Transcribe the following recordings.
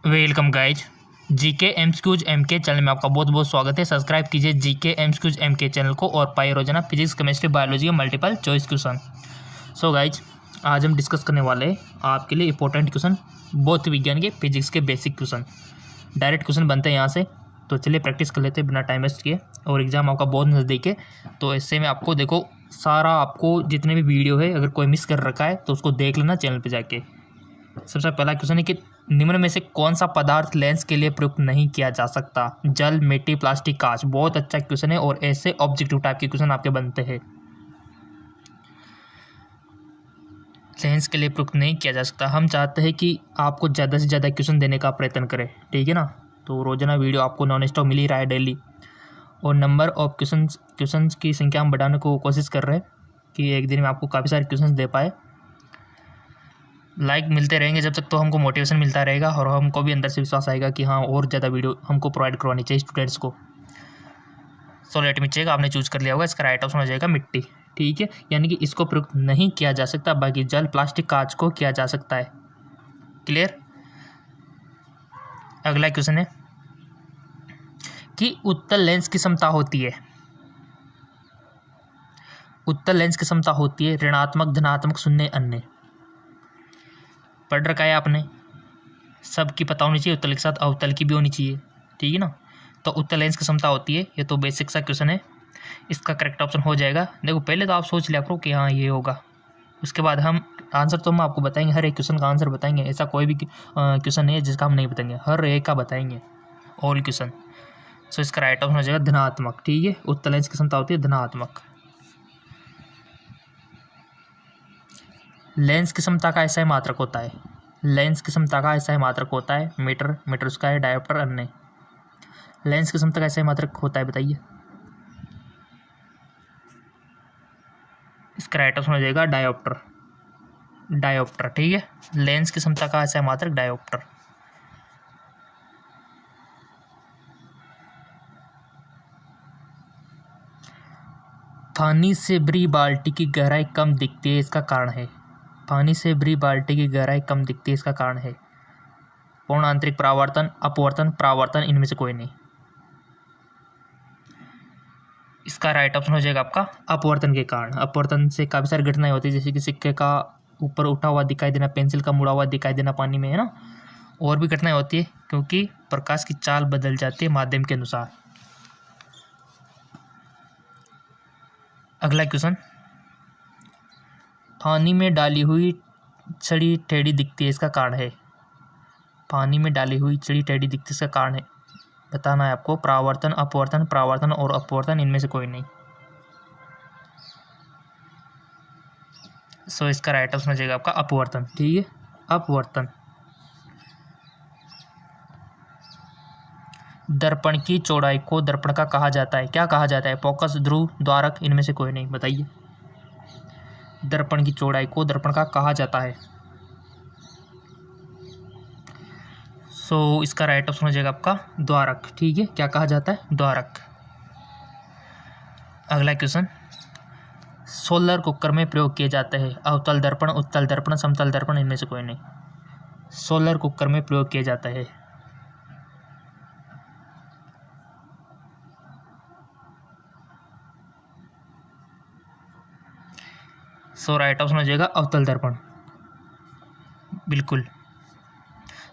Welcome guys. GK MCQs MK channel में आपका बहुत बहुत स्वागत है। सब्सक्राइब कीजिए जीके एमसीक्यूज एमके चैनल को और पाइए रोजाना फिजिक्स केमिस्ट्री बायोलॉजी का multiple choice question. So guys, आज हम डिस्कस करने वाले हैं आपके लिए इंपॉर्टेंट क्वेश्चन, भौतिक विज्ञान के फिजिक्स के बेसिक क्वेश्चन। डायरेक्ट क्वेश्चन बनते हैं यहाँ से, तो चलिए प्रैक्टिस कर लेते हैं बिना टाइम वेस्ट किए। और एग्जाम आपका बहुत नज़दीक है, तो ऐसे में आपको देखो सारा आपको जितने भी वीडियो है अगर कोई मिस कर रखा है तो उसको देख लेना चैनल पर जाके। सबसे पहला क्वेश्चन है कि निम्न में से कौन सा पदार्थ लेंस के लिए प्रयुक्त नहीं किया जा सकता? जल, मिट्टी, प्लास्टिक, कांच। बहुत अच्छा क्वेश्चन है और ऐसे ऑब्जेक्टिव टाइप के क्वेश्चन आपके बनते हैं। लेंस के लिए प्रयुक्त नहीं किया जा सकता। हम चाहते हैं कि आपको ज़्यादा से ज़्यादा क्वेश्चन देने का प्रयत्न करें, ठीक है ना। तो रोजाना वीडियो आपको नॉन स्टॉप मिल ही रहा है डेली, और नंबर ऑफ क्वेश्चन की संख्या हम बढ़ाने को कोशिश कर रहे हैं कि एक दिन में आपको काफ़ी सारे क्वेश्चन दे पाए। लाइक मिलते रहेंगे जब तक, तो हमको मोटिवेशन मिलता रहेगा और हमको भी अंदर से विश्वास आएगा कि हाँ और ज़्यादा वीडियो हमको प्रोवाइड करवानी चाहिए स्टूडेंट्स को। सो लेट मी चेक, आपने चूज कर लिया होगा, इसका राइट ऑप्शन हो जाएगा मिट्टी, ठीक है। यानी कि इसको प्रयुक्त नहीं किया जा सकता, बाकी जल, प्लास्टिक, कांच को किया जा सकता है। क्लियर। अगला क्वेश्चन है कि उत्तल लेंस की क्षमता होती है, उत्तल लेंस की क्षमता होती है ऋणात्मक, धनात्मक, शून्य, अन्य। पढ़ रखा है आपने, सबकी पता होनी चाहिए, उत्तल के साथ अवतल की भी होनी चाहिए, ठीक है ना। तो उत्तल लेंस की क्षमता होती है, ये तो बेसिक सा क्वेश्चन है। इसका करेक्ट ऑप्शन हो जाएगा, देखो पहले तो आप सोच लिया करो कि हाँ ये होगा, उसके बाद हम आंसर तो हम आपको बताएंगे, हर एक क्वेश्चन का आंसर बताएंगे। ऐसा कोई भी क्वेश्चन नहीं है जिसका हम नहीं बताएंगे, हर एक का बताएंगे, ऑल क्वेश्चन। सो इसका राइट ऑप्शन हो जाएगा धनात्मक, ठीक है। उत्तल लेंस की क्षमता होती है धनात्मक। लेंस की क्षमता का ऐसा मात्रक होता है, लेंस की क्षमता का ऐसा मात्रक होता है मीटर, मीटर स्क्वायर, डायोप्टर, अन्य। लेंस की क्षमता का ऐसा मात्रक होता है, बताइए। इसका राइट ऑप्शन हो जाएगा डायोप्टर, डायोप्टर, ठीक है। लेंस की क्षमता का ऐसा मात्रक डायोप्टर। पानी से भरी बाल्टी की गहराई कम दिखती है, इसका कारण है। पानी से भरी बाल्टी की गहराई कम दिखती है, इसका कारण है पूर्ण आंतरिक परावर्तन, अपवर्तन, परावर्तन, इनमें से कोई नहीं। इसका राइट ऑप्शन हो जाएगा आपका अपवर्तन के कारण। अपवर्तन से काफ़ी सारी घटनाएं होती है, जैसे कि सिक्के का ऊपर उठा हुआ दिखाई देना, पेंसिल का मुड़ा हुआ दिखाई देना पानी में, है ना। और भी घटनाएं होती है क्योंकि प्रकाश की चाल बदल जाती है माध्यम के अनुसार। अगला क्वेश्चन, पानी में डाली हुई छड़ी टेढ़ी दिखती है, इसका कारण है। पानी में डाली हुई छड़ी टेढ़ी दिखती है, इसका कारण है, बताना है आपको। परावर्तन, अपवर्तन, परावर्तन और अपवर्तन, इनमें से कोई नहीं। सो इसका राइट ऑप्शन हो जाएगा आपका अपवर्तन, ठीक है, अपवर्तन। दर्पण की चौड़ाई को दर्पण का कहा जाता है, क्या कहा जाता है? फोकस, ध्रुव, द्वारक, इनमें से कोई नहीं, बताइए। दर्पण की चौड़ाई को दर्पण का कहा जाता है। सो इसका राइट ऑप्शन हो जाएगा आपका द्वारक, ठीक है। क्या कहा जाता है? द्वारक। अगला क्वेश्चन, सोलर कुकर में प्रयोग किए जाते हैं अवतल दर्पण, उत्तल दर्पण, समतल दर्पण, इनमें से कोई नहीं। सोलर कुकर में प्रयोग किए जाता है। सो राइट ऑप्शन हो जाएगा अवतल दर्पण, बिल्कुल।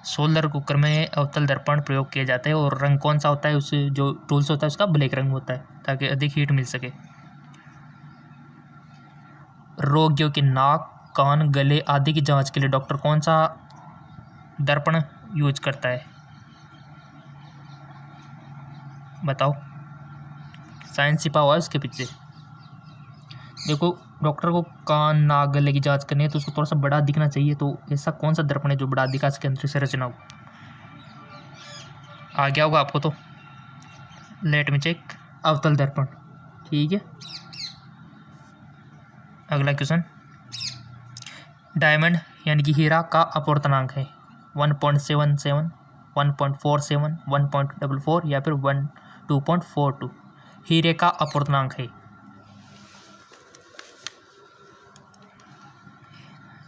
सोलर कुकर में अवतल दर्पण प्रयोग किए जाते हैं, और रंग कौन सा होता है, उस जो टूल्स होता है उसका ब्लैक रंग होता है, ताकि अधिक हीट मिल सके। रोगियों की नाक, कान, गले आदि की जांच के लिए डॉक्टर कौन सा दर्पण यूज करता है, बताओ। साइंस छिपा हुआ है उसके पीछे। देखो, डॉक्टर को कान, नाक, गले की जांच करनी है तो उसको थोड़ा सा बड़ा दिखना चाहिए, तो ऐसा कौन सा दर्पण है जो बड़ा दिखा सके, अंतरिक्ष संरचना हो। आ गया होगा आपको तो, लेट में चेक, अवतल दर्पण, ठीक है। अगला क्वेश्चन, डायमंड यानी कि हीरा का अपवर्तनांक है 1.77, 1.47, 1.44 या फिर 2.42। हीरे का अपवर्तनांक है,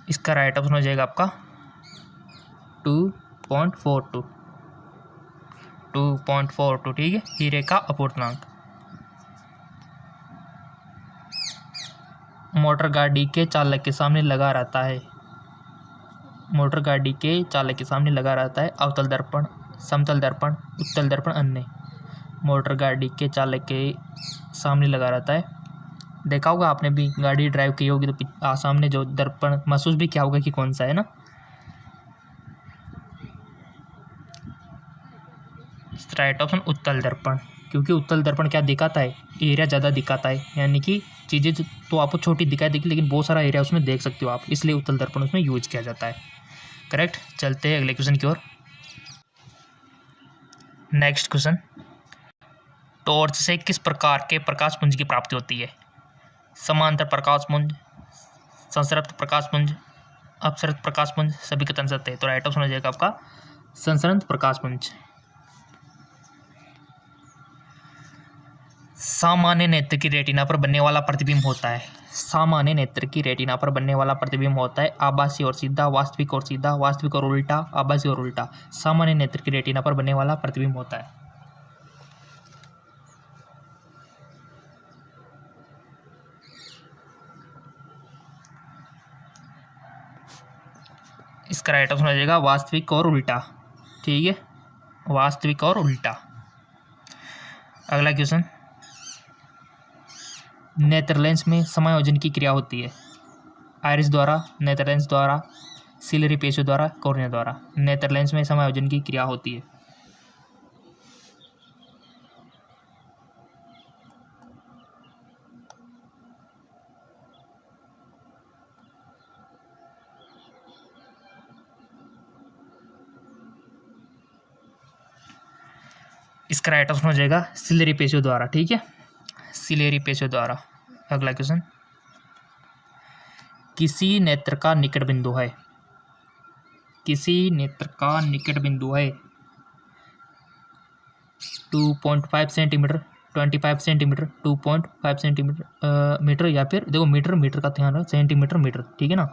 इसका राइट ऑप्शन हो जाएगा आपका 2 2.42 2.42, ठीक है, हीरे का अपूर्णांक। मोटर गाड़ी के चालक के सामने लगा रहता है, मोटर गाड़ी के चालक के सामने लगा रहता है अवतल दर्पण, समतल दर्पण, उत्तल दर्पण, अन्य। मोटर गाड़ी के चालक के सामने लगा रहता है, देखा होगा आपने भी, गाड़ी ड्राइव की होगी तो सामने जो दर्पण महसूस भी किया होगा कि कौन सा है ना। राइट ऑप्शन उत्तल दर्पण, क्योंकि उत्तल दर्पण क्या दिखाता है, एरिया ज़्यादा दिखाता है, यानी कि चीज़ें तो आपको छोटी दिखाई देगी लेकिन बहुत सारा एरिया उसमें देख सकते हो आप, इसलिए उत्तल दर्पण उसमें यूज किया जाता है। करेक्ट। चलते हैं अगले क्वेश्चन की ओर। नेक्स्ट क्वेश्चन, टॉर्च से किस प्रकार के प्रकाश पुंज की प्राप्ति होती है? समांतर प्रकाश पुंज, संसर्पित प्रकाश पुंज, अपसरित प्रकाश पुंज, सभी का तन सत्य है। तो राइट ऑप्शन हो जाएगा आपका संसरित प्रकाश पुंज। सामान्य नेत्र की रेटिना पर बनने वाला प्रतिबिंब होता है, सामान्य नेत्र की रेटिना पर बनने वाला प्रतिबिंब होता है आभासी और सीधा, वास्तविक और सीधा, वास्तविक और उल्टा, आभासी और उल्टा। सामान्य नेत्र की रेटिना पर बनने वाला प्रतिबिंब होता है। इसका राइट ऑप्शन हो जाएगा वास्तविक और उल्टा, ठीक है, वास्तविक और उल्टा। अगला क्वेश्चन, नेत्र लेंस में समायोजन की क्रिया होती है, आयरिस द्वारा, नेत्र लेंस द्वारा, सिलरी पेशियों द्वारा, कॉर्निया द्वारा। नेत्र लेंस में समायोजन की क्रिया होती है। इसका राइट ऑप्शन हो जाएगा सिलरी पेशियों द्वारा, ठीक है, सिलेरी पेशियों द्वारा। अगला क्वेश्चन, किसी नेत्र का निकट बिंदु है, किसी नेत्र का निकट बिंदु है 2.5 सेंटीमीटर, 25 सेंटीमीटर, 2.5 सेंटीमीटर मीटर, या फिर देखो मीटर का ध्यान रखो, सेंटीमीटर मीटर, ठीक है ना।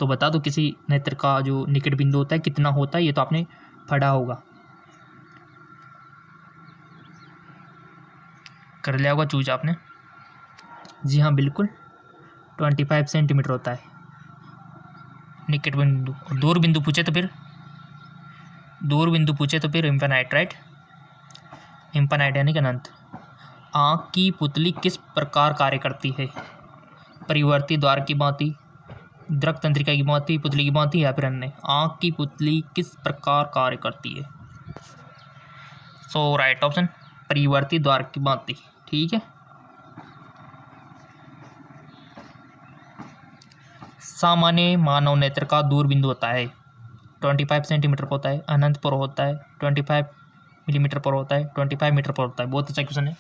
तो बता दो किसी नेत्र का जो निकट बिंदु होता है कितना होता है, ये तो आपने पढ़ा होगा, कर लिया होगा चूज आपने। जी हाँ बिल्कुल, 25 सेंटीमीटर होता है निकट बिंदु। दूर बिंदु पूछे तो फिर, दूर बिंदु पूछे तो फिर इम्पेनाइट, राइट, इम्पेनाइट यानी कि अनंत। आँख की पुतली किस प्रकार कार्य करती है? परिवर्ती द्वार की भांति, द्रक तंत्रिका की भांति, पुतली की भांति, या फिर अन्य। आँख की पुतली किस प्रकार कार्य करती है? सो राइट ऑप्शन परिवर्ती द्वार की भांति, ठीक है। सामान्य मानव नेत्र का दूर बिंदु होता है 25 सेंटीमीटर पर होता है, अनंत पर होता है 25 मिलीमीटर पर होता है, 25 मीटर पर होता है। बहुत अच्छा क्वेश्चन है।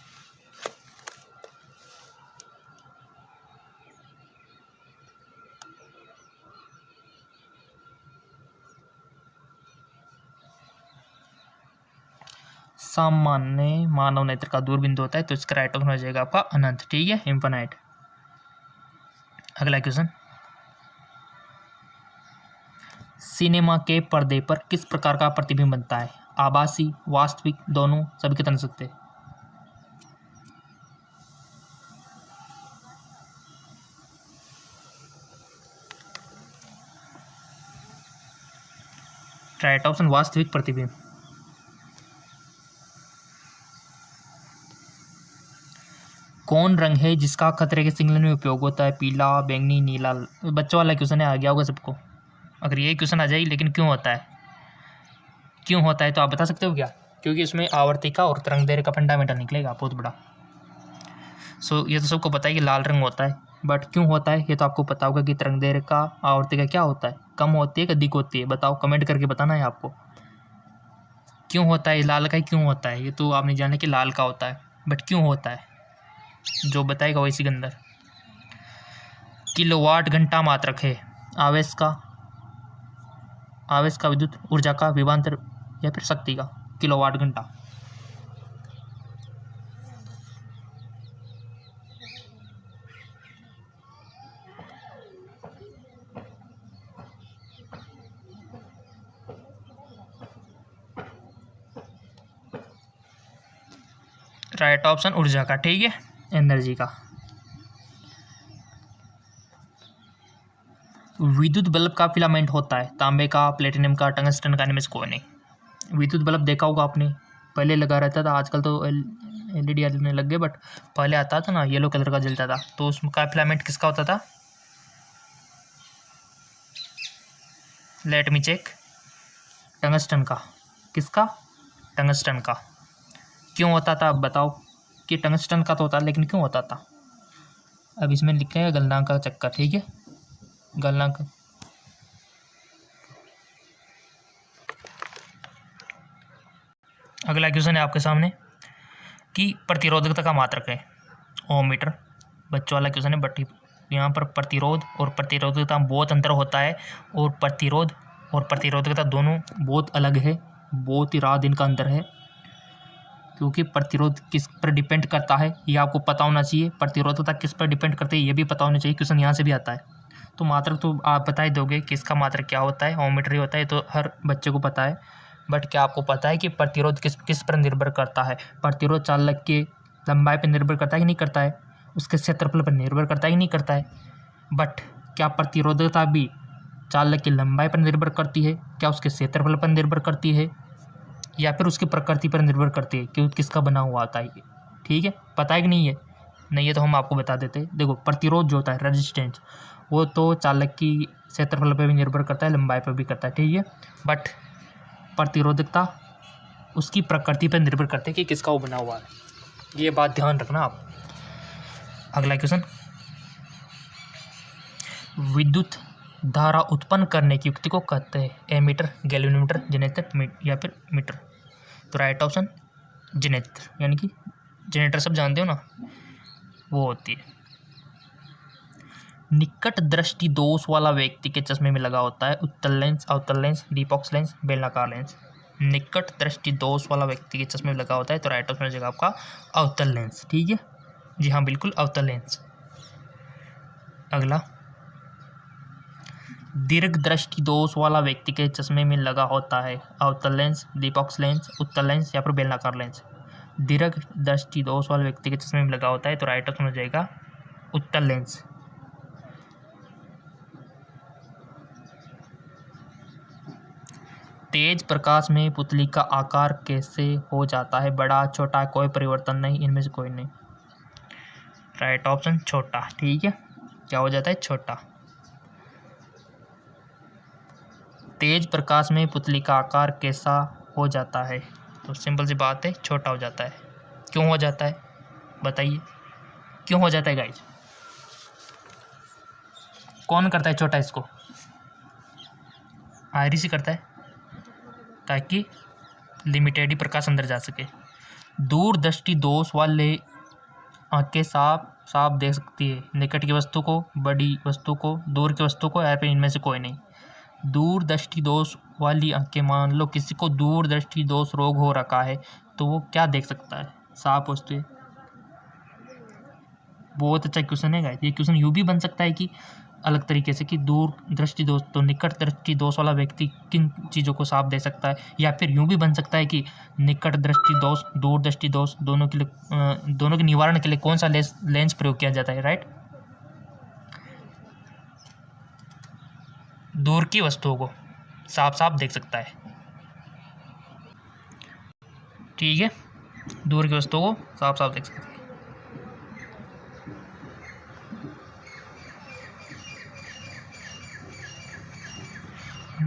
सामान्य मानव नेत्र का दूर बिंदु होता है, तो इसका राइट ऑप्शन हो जाएगा आपका अनंत, ठीक है, इन्फिनाइट। अगला क्वेश्चन, सिनेमा के पर्दे पर किस प्रकार का प्रतिबिंब बनता है? आभासी, वास्तविक, दोनों, सभी के तन सकते। राइट ऑप्शन वास्तविक प्रतिबिंब। कौन रंग है जिसका खतरे के सिग्नल में उपयोग होता है? पीला, बैंगनी, नीला। बच्चों वाला क्वेश्चन है, आ गया होगा सबको। अगर ये क्वेश्चन आ जाए, लेकिन क्यों होता है, क्यों होता है तो आप बता सकते हो क्या? क्योंकि इसमें आवर्तिका और तरंग दैर्घ्य का फंडामेंटल निकलेगा बहुत बड़ा। सो ये तो सबको पता है कि लाल रंग होता है, बट क्यों होता है ये तो आपको पता होगा कि तरंग दैर्घ्य का आवर्तिका क्या होता है, कम होती है कि अधिक होती है? बताओ, कमेंट करके बताना है आपको क्यों होता है, लाल का ही क्यों होता है। ये तो आपने जाना कि लाल का होता है, बट क्यों होता है जो बताएगा वही सिकंदर। किलोवाट घंटा मात्रक है आवेश का, आवेश का, विद्युत ऊर्जा का, विभवांतर या फिर शक्ति का? किलोवाट घंटा। राइट ऑप्शन ऊर्जा का, ठीक है, एनर्जी का। विद्युत बल्ब का फिलामेंट होता है तांबे का, प्लेटिनम का, टंगस्टन का, इनमें से कोई नहीं। विद्युत बल्ब देखा होगा आपने, पहले लगा रहता था, आजकल तो एलईडी आने लग गए, बट पहले आता था ना येलो कलर का जलता था, तो उसका फिलामेंट किसका होता था? Let me check. टंगस्टन का। किसका? टंगस्टन का। क्यों होता था अब बताओ? कि टंगस्टन का तो होता, लेकिन क्यों होता था? अब इसमें लिख रहे हैं गलनांक का चक्कर, ठीक है, गलनांक। अगला क्वेश्चन है आपके सामने कि प्रतिरोधकता का मात्रक है ओम मीटर। बच्चों वाला क्वेश्चन है, बट यहाँ पर प्रतिरोध और प्रतिरोधकता में बहुत अंतर होता है, और प्रतिरोध और प्रतिरोधकता दोनों बहुत अलग है, बहुत ही रात दिन का अंतर है। क्योंकि प्रतिरोध किस पर डिपेंड करता है ये आपको पता होना चाहिए, प्रतिरोधकता किस पर डिपेंड करती है ये भी पता होना चाहिए। क्वेश्चन यहाँ से भी आता है, तो मात्रक तो आप बता ही दोगे कि इसका मात्रक क्या होता है, ओम मीटर ही होता है, तो हर बच्चे को पता है। बट क्या आपको पता है कि प्रतिरोध किस पर निर्भर करता है? प्रतिरोध चालक के लंबाई पर निर्भर करता है कि नहीं करता है? उसके क्षेत्रफल पर निर्भर करता है कि नहीं करता है? बट क्या प्रतिरोधकता भी चालक की लंबाई पर निर्भर करती है? क्या उसके क्षेत्रफल पर निर्भर करती है, या फिर उसकी प्रकृति पर निर्भर करती है कि किसका बना हुआ आता है? ठीक है, पता है कि नहीं है? नहीं है तो हम आपको बता देते हैं। देखो, प्रतिरोध जो होता है, रेजिस्टेंस, वो तो चालक की क्षेत्रफल पर भी निर्भर करता है, लंबाई पर भी करता है, ठीक है। बट प्रतिरोधकता उसकी प्रकृति पर निर्भर करती है कि किसका वो बना हुआ है, ये बात ध्यान रखना आप। अगला क्वेश्चन, विद्युत धारा उत्पन्न करने की युक्ति को कहते हैं एमीटर, गैल्वेनोमीटर, जनरेटर या फिर मीटर। तो राइट ऑप्शन जनरेटर, यानी कि जनरेटर सब जानते हो ना, वो होती है। निकट दृष्टि दोष वाला व्यक्ति के चश्मे में लगा होता है उत्तल लेंस, अवतल लेंस, डीपॉक्स लेंस, बेलनाकार लेंस। निकट दृष्टि दोष वाला व्यक्ति के चश्मे में लगा होता है, तो राइट ऑप्शन हो जाएगा आपका अवतल लेंस, ठीक है, जी हाँ बिल्कुल अवतल लेंस। अगला, दीर्घ दृष्टि दोष वाला व्यक्ति के चश्मे में लगा होता है अवतल लेंस, दीपॉक्स लेंस, उत्तल लेंस या फिर बेलनाकार लेंस। दीर्घ दृष्टि दोष वाले व्यक्ति के चश्मे में लगा होता है, तो राइट ऑप्शन हो जाएगा उत्तल लेंस। तेज प्रकाश में पुतली का आकार कैसे हो जाता है? बड़ा, छोटा, कोई परिवर्तन नहीं, इनमें से कोई नहीं। राइट ऑप्शन छोटा, ठीक है, क्या हो जाता है? छोटा। तेज प्रकाश में पुतली का आकार कैसा हो जाता है? तो सिंपल सी बात है, छोटा हो जाता है। क्यों हो जाता है बताइए, क्यों हो जाता है गाइज? कौन करता है छोटा इसको? आयरिस ही करता है, ताकि लिमिटेड ही प्रकाश अंदर जा सके। दूरदृष्टि दोष वाले आंखें साफ देख सकती है निकट की वस्तु को, बड़ी वस्तु को, दूर की वस्तु को, या फिर इनमें से कोई नहीं। दूरदृष्टि दोष वाली आंखें, मान लो किसी को दूरदृष्टि दोष रोग हो रखा है, तो वो क्या देख सकता है? साफ वस्तु। बहुत अच्छा क्वेश्चन है गाइस। ये क्वेश्चन यूँ भी बन सकता है कि अलग तरीके से, कि दूर दृष्टि दोष, तो निकट दृष्टि दोष वाला व्यक्ति किन चीज़ों को साफ दे सकता है, या फिर यूँ भी बन सकता है कि निकट दृष्टि दोष, दूर दृष्टि दोष, दोनों के लिए, दोनों के निवारण के लिए कौन सा लेंस प्रयोग किया जाता है? राइट, दूर की वस्तुओं को साफ देख सकता है, ठीक है, दूर की वस्तुओं को साफ देख सकता है।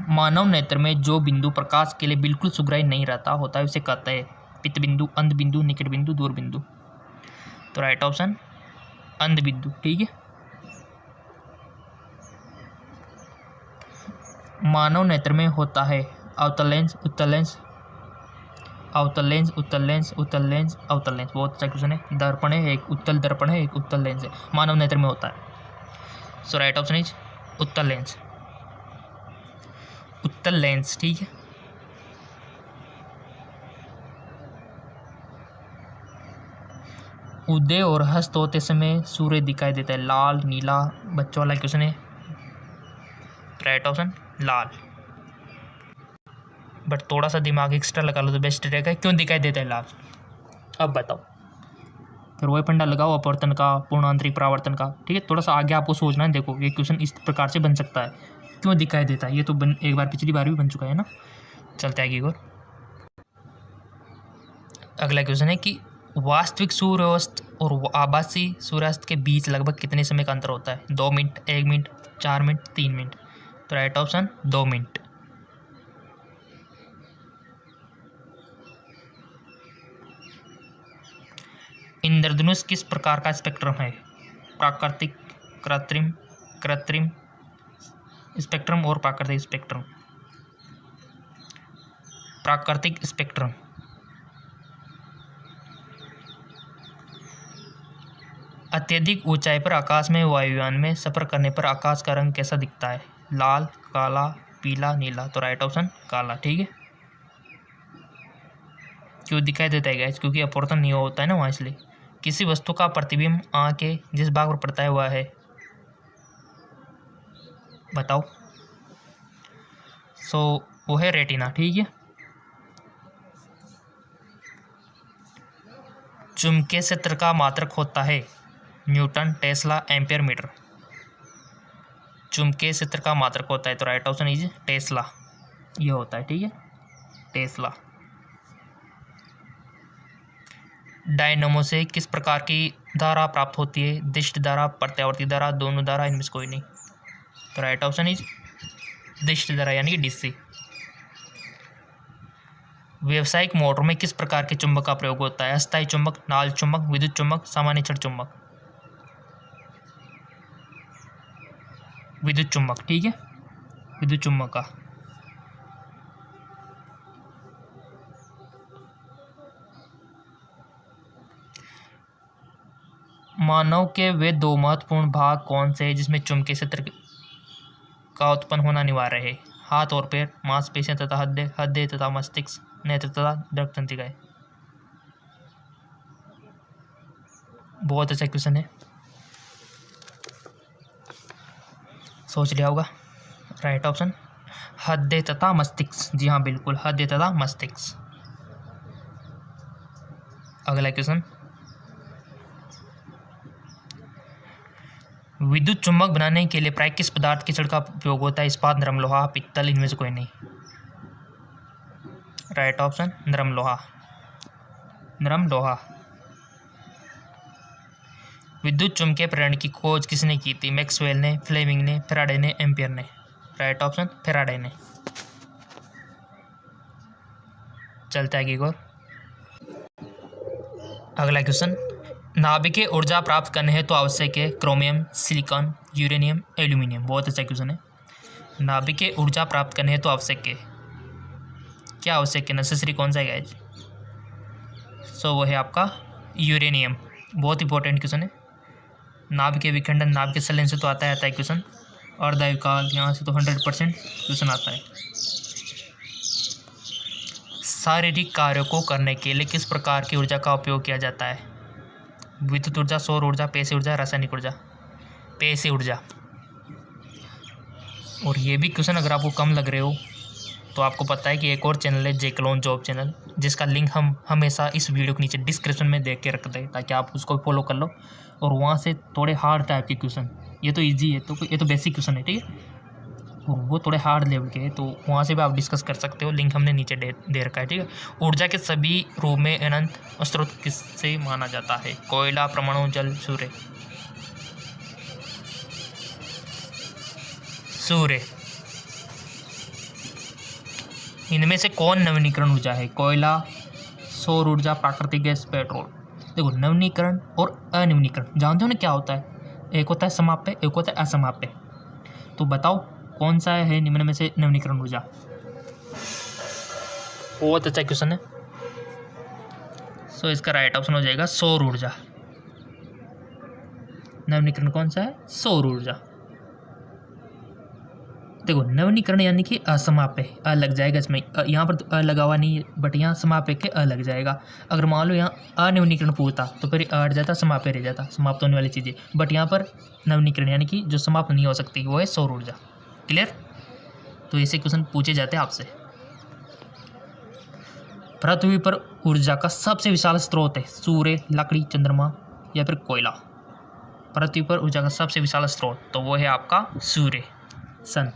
मानव नेत्र में जो बिंदु प्रकाश के लिए बिल्कुल सुग्राही नहीं रहता होता है, उसे कहते हैं पित्त बिंदु, अंध बिंदु, निकट बिंदु, दूर बिंदु। तो राइट ऑप्शन अंध बिंदु, ठीक है। मानव नेत्र में होता है अवतल लेंस, उत्तल लेंस, अवतल लेंस, उत्तल लेंस, उत्तल लेंस, अवतल लेंस। बहुत अच्छा क्वेश्चन है। दर्पण है, एक उत्तल दर्पण है, एक उत्तल लेंस है, मानव नेत्र में होता है। सो राइट ऑप्शन इज उत्तल लेंस, उत्तल लेंस, ठीक है। उदय और हस्त होते समय सूर्य दिखाई देता है लाल, नीला। बच्चों वाला क्वेश्चन है, राइट ऑप्शन लाल। बट थोड़ा सा दिमाग एक्स्ट्रा लगा लो तो बेस्ट रहेगा। क्यों दिखाई देता है लाल? अब बताओ, फिर वही फंडा लगाओ अपवर्तन का, पूर्ण आंतरिक परावर्तन का। ठीक है, थोड़ा सा आगे आपको सोचना है। देखो ये क्वेश्चन इस प्रकार से बन सकता है, क्यों दिखाई देता है, ये तो एक बार पिछली बार भी बन चुका है ना। चलते आगे और अगला क्वेश्चन है कि वास्तविक सूर्यास्त और आभासी सूर्यास्त के बीच लगभग कितने समय का अंतर होता है? 2 मिनट, 1 मिनट, 4 मिनट, 3 मिनट। तो राइट ऑप्शन 2 मिनट। इंद्रधनुष किस प्रकार का स्पेक्ट्रम है? प्राकृतिक, कृत्रिम, कृत्रिम स्पेक्ट्रम और प्राकृतिक स्पेक्ट्रम। प्राकृतिक स्पेक्ट्रम। अत्यधिक ऊंचाई पर आकाश में वायुयान में सफर करने पर आकाश का रंग कैसा दिखता है? लाल, काला, पीला, नीला। तो राइट ऑप्शन काला। ठीक है, क्यों दिखाई देता है गाइस? क्योंकि अपवर्तन नहीं होता है ना वहाँ, इसलिए। किसी वस्तु का प्रतिबिंब आँख के जिस भाग पर पड़ता है वह है, बताओ। वो है रेटिना। ठीक है, चुंबकीय क्षेत्र का मात्रक होता है न्यूटन, टेस्ला, एम्पियर, मीटर। चुंबकीय क्षेत्र का मात्रक होता है, तो राइट ऑप्शन इज टेस्ला, ये होता है। ठीक है, टेस्ला। डायनमो से किस प्रकार की धारा प्राप्त होती है? दिष्ट धारा, प्रत्यावर्ती धारा, दोनों धारा, इनमें से कोई नहीं। तो राइट ऑप्शन इज दिष्ट धारा यानी कि डीसी। व्यावसायिक मोटर में किस प्रकार के चुंबक का प्रयोग होता है? अस्थायी चुंबक, नाल चुंबक, विद्युत चुंबक, सामान्य क्षण चुंबक। विद्युत चुंबक। ठीक है, विद्युत चुंबक का। मानव के वे 2 महत्वपूर्ण भाग कौन से हैं जिसमें चुंबकीय क्षेत्र का उत्पन्न होना अनिवार्य है? हाथ और पैर, मांसपेशियां तथा हृदय तथा मस्तिष्क, नेत्र तथा द्रव तंत्रिकाएं। बहुत अच्छा क्वेश्चन है, सोच लिया होगा। राइट ऑप्शन हृदय तथा मस्तिष्क। जी हाँ, बिल्कुल, हृदय तथा मस्तिष्क। अगला क्वेश्चन, विद्युत चुंबक बनाने के लिए प्राय किस पदार्थ के छड़ का उपयोग होता है? इस्पात, नरम लोहा, पित्तल, इनमें से कोई नहीं। राइट ऑप्शन नरम लोहा, नरम लोहा। विद्युत चुंबकीय प्रेरण की खोज किसने की थी? मैक्सवेल ने, फ्लेमिंग ने, फैराडे ने, एम्पियर ने। राइट ऑप्शन फैराडे ने। चलते आगे और अगला क्वेश्चन, नाभिकीय ऊर्जा प्राप्त करने हेतु तो आवश्यक है क्रोमियम, सिलिकॉन, यूरेनियम, एल्यूमिनियम। बहुत अच्छा क्वेश्चन है। नाभिकीय ऊर्जा प्राप्त करने हेतु तो आवश्यक है, क्या आवश्यक है? नेसेसरी कौन सा है गाइस? वो है आपका यूरेनियम। बहुत इंपॉर्टेंट क्वेश्चन है। नाभिकीय विखंडन, नाभिकीय संलयन से तो आता है क्वेश्चन। अर्धआयुकाल, यहाँ से तो 100% क्वेश्चन आता है। शारीरिक कार्यों को करने के लिए किस प्रकार की ऊर्जा का उपयोग किया जाता है? विद्युत ऊर्जा, सौर ऊर्जा, पेशीय ऊर्जा, रासायनिक ऊर्जा। पेशीय ऊर्जा। और ये भी क्वेश्चन अगर आपको कम लग रहे हो तो आपको पता है कि एक और चैनल है जेक्लोन जॉब चैनल, जिसका लिंक हम हमेशा इस वीडियो के नीचे डिस्क्रिप्शन में देख के रख दें, ताकि आप उसको फॉलो कर लो। और वहाँ से थोड़े हार्ड टाइप के क्वेश्चन, ये तो इजी है, तो ये तो बेसिक क्वेश्चन है, ठीक है, वो थोड़े हार्ड लेवल के हैं, तो वहाँ से भी आप डिस्कस कर सकते हो। लिंक हमने नीचे दे रखा है, ठीक है। ऊर्जा के सभी रूप में अनंत स्रोत किससे माना जाता है? कोयला, परमाणु, जल, सूर्य। सूर्य। इनमें से कौन नवीनीकरण ऊर्जा है? कोयला, सौर ऊर्जा, प्राकृतिक गैस, पेट्रोल। देखो, नवीनीकरण और अनवीनीकरण जानते हो ना क्या होता है? एक होता है समाप्य, एक होता है असमाप्य। तो बताओ कौन सा है निम्न में से नवीनीकरण ऊर्जा? बहुत अच्छा क्वेश्चन है। इसका राइट ऑप्शन हो जाएगा सौर ऊर्जा। नवीनीकरण कौन सा है? सौर ऊर्जा। देखो, नवीनीकरण यानी कि असमाप्य, अ लग जाएगा इसमें। यहाँ पर तो अ लगा हुआ नहीं है, बट यहाँ समाप्य के अ लग जाएगा। अगर मान लो यहाँ अनवीनीकरण पूछता तो फिर अ हट जाता, समाप्य रह जाता, समाप्त होने वाली चीज़ें। बट यहाँ पर नवीनीकरण यानी कि जो समाप्त नहीं हो सकती वो है सौर ऊर्जा। क्लियर? तो ऐसे क्वेश्चन पूछे जाते हैं आपसे। पृथ्वी पर ऊर्जा का सबसे विशाल स्रोत है सूर्य, लकड़ी, चंद्रमा, या फिर कोयला। पृथ्वी पर ऊर्जा का सबसे विशाल स्रोत तो वो है आपका सूर्य, सन।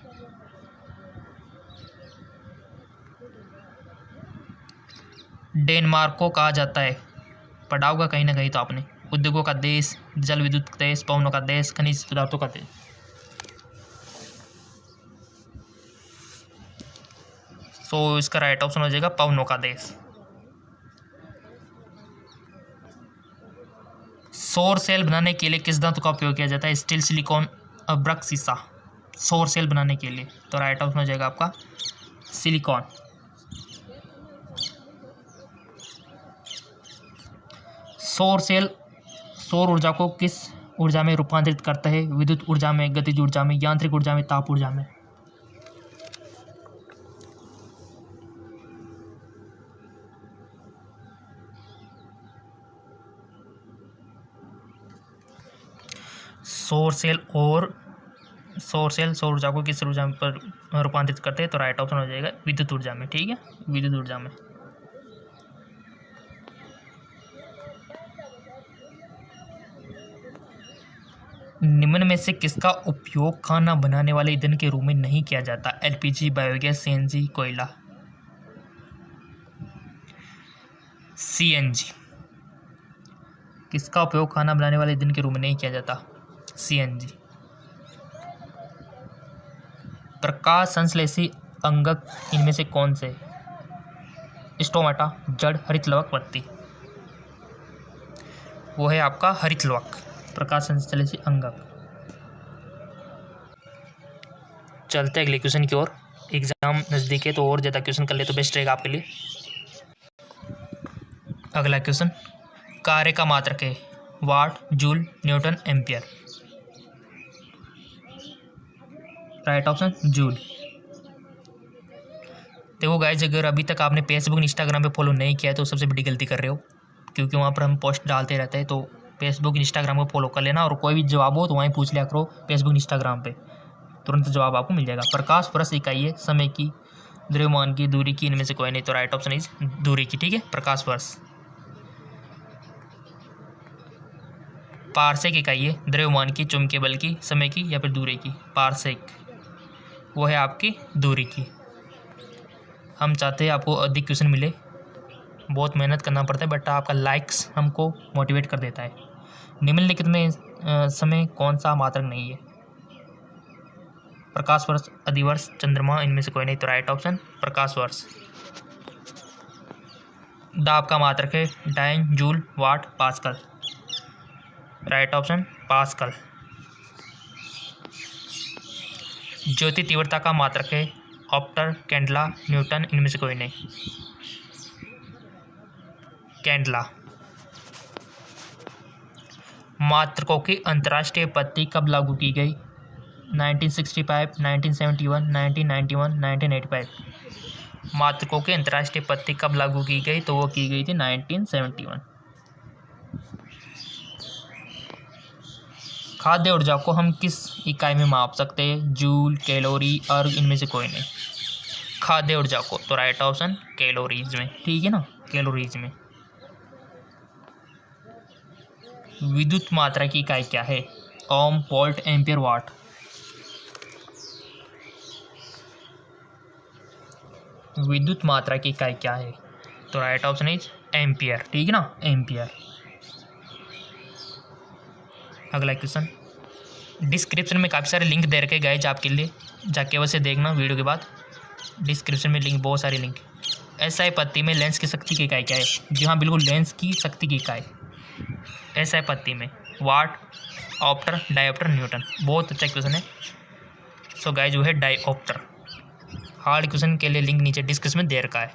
डेनमार्क को कहा जाता है, पढ़ा होगा कहीं ना कहीं तो आपने, उद्योगों का देश, जल विद्युत देश, पवनों का देश, खनिज पदार्थों का देश। तो इसका राइट ऑप्शन हो जाएगा पवनों का देश। सौर सेल बनाने के लिए किस धातु का उपयोग किया जाता है? स्टील, सिलिकॉन, अभ्रक, सीसा। सौर सेल बनाने के लिए तो राइट ऑप्शन हो जाएगा आपका सिलिकॉन। सौर सेल सौर ऊर्जा को किस ऊर्जा में रूपांतरित करता है? विद्युत ऊर्जा में, गतिज ऊर्जा में, यांत्रिक ऊर्जा में, ताप ऊर्जा में। सौर सेल सौर ऊर्जा को किस ऊर्जा पर रूपांतरित करते हैं? तो राइट ऑप्शन हो जाएगा विद्युत ऊर्जा में। ठीक है, विद्युत ऊर्जा में। निम्न में से किसका उपयोग खाना बनाने वाले ईंधन के रूप में नहीं किया जाता? एलपीजी, बायोगैस, सीएनजी, कोयला। सीएनजी। किसका उपयोग खाना बनाने वाले ईंधन के रूप में नहीं किया जाता? सीएनजी। प्रकाश संश्लेषी अंगक इनमें से कौन से? स्टोमाटा, जड़, हरितलवक, पत्ती। वो है आपका हरितलवक, प्रकाश संश्लेषी अंगक। चलते अगले क्वेश्चन की ओर। एग्जाम नज़दीक है तो और ज़्यादा क्वेश्चन कर ले तो बेस्ट रहेगा आपके लिए। अगला क्वेश्चन, कार्य का मात्रक है? Watt, joule, newton, ampere. Right option joule. देखो गाइज, अगर अभी तक आपने फेसबुक इंस्टाग्राम पे फॉलो नहीं किया है तो सबसे बड़ी गलती कर रहे हो, क्योंकि वहाँ पर हम पोस्ट डालते रहते हैं। तो फेसबुक इंस्टाग्राम को फॉलो कर लेना, और कोई भी जवाब हो तो वहीं पूछ लिया करो फेसबुक इंस्टाग्राम पे, तुरंत जवाब आपको मिल जाएगा। प्रकाश वर्ष इकाई है समय की, द्रव्यमान की, दूरी की, इनमें से कोई नहीं। तो राइट ऑप्शन इज दूरी की। ठीक है, प्रकाश वर्ष। पारसेक इकाई है द्रव्यमान की, चुंबकीय बल की, समय की, या फिर दूरी की। पारसेक वो है आपकी दूरी की। हम चाहते हैं आपको अधिक क्वेश्चन मिले, बहुत मेहनत करना पड़ता है, बट आपका लाइक्स हमको मोटिवेट कर देता है। निम्नलिखित में समय कौन सा मात्रक नहीं है? प्रकाश वर्ष, अधिवर्ष, चंद्रमा, इनमें से कोई नहीं। तो राइट ऑप्शन प्रकाश वर्ष। दाब का मात्रक है dyne, joule, watt, pascal. Right option pascal. ज्योति तीव्रता का मात्रक है ऑप्टर, कैंडला, न्यूटन, इनमें से कोई नहीं। कैंडला। मात्रकों की अंतर्राष्ट्रीय पद्धति कब लागू की गई? 1965, 1971, 1991, 1985। मात्रकों की अंतर्राष्ट्रीय पद्धति कब लागू की गई? तो वो की गई थी 1971। खाद्य ऊर्जा को हम किस इकाई में माप सकते हैं? जूल, कैलोरी, अर्ग, इनमें से कोई नहीं। खाद्य ऊर्जा को तो राइट ऑप्शन कैलोरीज में। ठीक है ना, कैलोरीज में। विद्युत मात्रा की इकाई क्या है? ओम, वोल्ट, एम्पियर, वाट। विद्युत मात्रा की इकाई क्या है? तो राइट ऑप्शन इज एम्पियर। ठीक है ना, एम्पियर। अगला क्वेश्चन, डिस्क्रिप्शन में काफ़ी सारे लिंक दे रखे गाइज आपके लिए, जाके वैसे देखना वीडियो के बाद। डिस्क्रिप्शन में लिंक, बहुत सारे लिंक। एसआई पत्ती में लेंस की शक्ति की इकाई क्या है? जी हाँ, बिल्कुल, लेंस की शक्ति की इकाई एसआई पत्ती में। वाट, ऑप्टर, डायोप्टर, न्यूटन। बहुत अच्छा क्वेश्चन है। सो गाइज वो है डायोप्टर। हार्ड क्वेश्चन के लिए लिंक नीचे डिस्क्रिप्शन में दे रखा है।